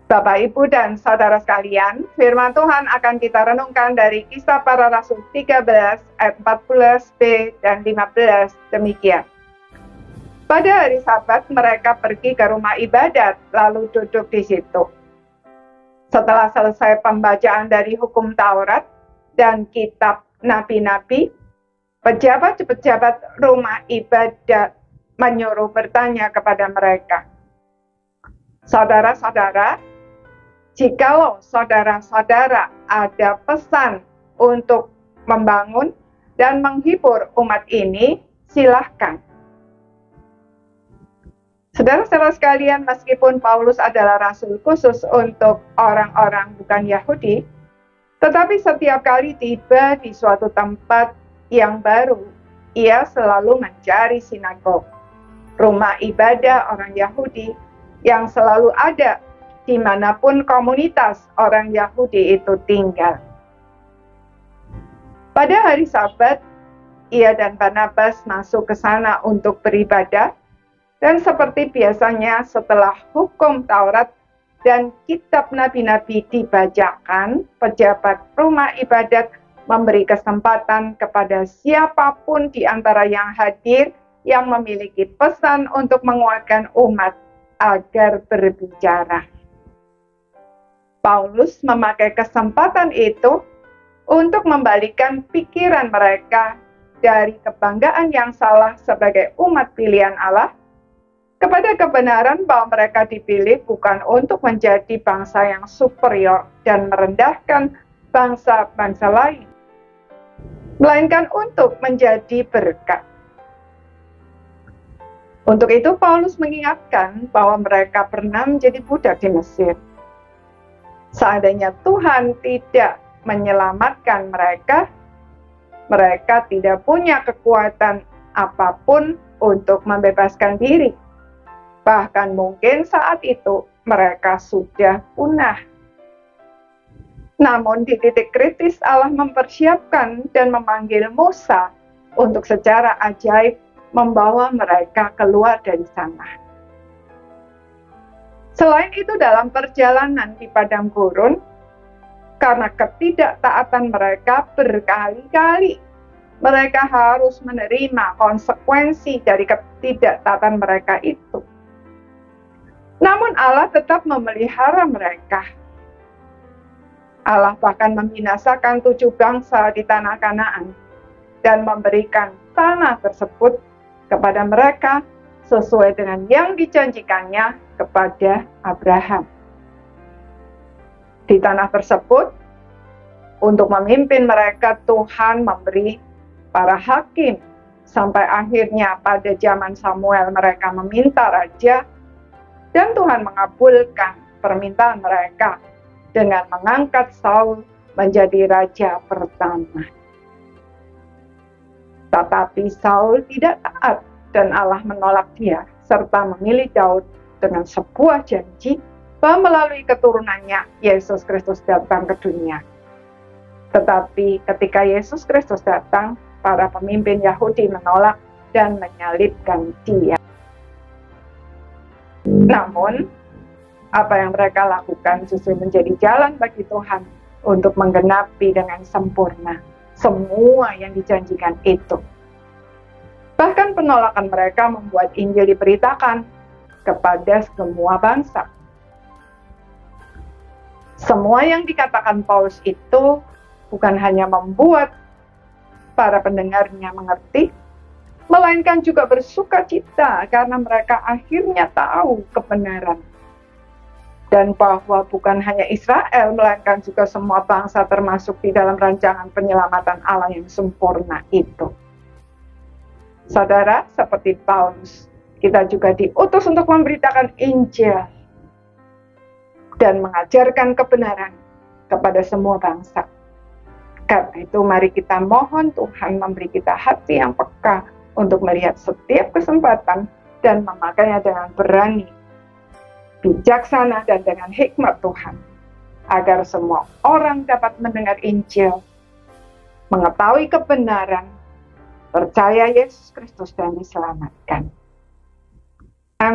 Bapak, Ibu, dan saudara sekalian, firman Tuhan akan kita renungkan dari Kisah Para Rasul 13 ayat 14b dan 15 demikian. Pada hari Sabat mereka pergi ke rumah ibadat lalu duduk di situ. Setelah selesai pembacaan dari hukum Taurat dan kitab nabi-nabi, pejabat-pejabat rumah ibadat menyuruh bertanya kepada mereka, "Saudara-saudara, jikalau saudara-saudara ada pesan untuk membangun dan menghibur umat ini, silahkan." Saudara-saudara sekalian, meskipun Paulus adalah rasul khusus untuk orang-orang bukan Yahudi, tetapi setiap kali tiba di suatu tempat yang baru, ia selalu mencari sinagog, rumah ibadah orang Yahudi yang selalu ada dimanapun komunitas orang Yahudi itu tinggal. Pada hari Sabat, ia dan Barnabas masuk ke sana untuk beribadah, dan seperti biasanya setelah hukum Taurat dan kitab nabi-nabi dibacakan, pejabat rumah ibadat memberi kesempatan kepada siapapun di antara yang hadir yang memiliki pesan untuk menguatkan umat agar berbicara. Paulus memakai kesempatan itu untuk membalikan pikiran mereka dari kebanggaan yang salah sebagai umat pilihan Allah kepada kebenaran bahwa mereka dipilih bukan untuk menjadi bangsa yang superior dan merendahkan bangsa-bangsa lain, melainkan untuk menjadi berkat. Untuk itu Paulus mengingatkan bahwa mereka pernah menjadi budak di Mesir. Seandainya Tuhan tidak menyelamatkan mereka, mereka tidak punya kekuatan apapun untuk membebaskan diri. Bahkan mungkin saat itu mereka sudah punah. Namun di titik kritis Allah mempersiapkan dan memanggil Musa untuk secara ajaib membawa mereka keluar dari sana. Selain itu dalam perjalanan di padang gurun, karena ketidaktaatan mereka berkali-kali, mereka harus menerima konsekuensi dari ketidaktaatan mereka itu. Namun Allah tetap memelihara mereka. Allah bahkan membinasakan 7 bangsa di tanah Kanaan dan memberikan tanah tersebut kepada mereka sesuai dengan yang dijanjikannya kepada Abraham. Di tanah tersebut, untuk memimpin mereka Tuhan memberi para hakim, sampai akhirnya pada zaman Samuel mereka meminta raja, dan Tuhan mengabulkan permintaan mereka dengan mengangkat Saul menjadi raja pertama. Tetapi Saul tidak taat dan Allah menolak dia serta memilih Daud dengan sebuah janji bahwa melalui keturunannya Yesus Kristus datang ke dunia. Tetapi ketika Yesus Kristus datang, para pemimpin Yahudi menolak dan menyalibkan dia. Namun, apa yang mereka lakukan justru menjadi jalan bagi Tuhan untuk menggenapi dengan sempurna semua yang dijanjikan itu. Bahkan penolakan mereka membuat Injil diberitakan kepada semua bangsa. Semua yang dikatakan Paulus itu bukan hanya membuat para pendengarnya mengerti, melainkan juga bersuka cita karena mereka akhirnya tahu kebenaran. Dan bahwa bukan hanya Israel, melainkan juga semua bangsa termasuk di dalam rancangan penyelamatan Allah yang sempurna itu. Saudara, seperti Paulus, kita juga diutus untuk memberitakan Injil dan mengajarkan kebenaran kepada semua bangsa. Karena itu mari kita mohon Tuhan memberi kita hati yang peka untuk melihat setiap kesempatan dan memakainya dengan berani, bijaksana, dan dengan hikmat Tuhan, agar semua orang dapat mendengar Injil, mengetahui kebenaran, percaya Yesus Kristus dan diselamatkan.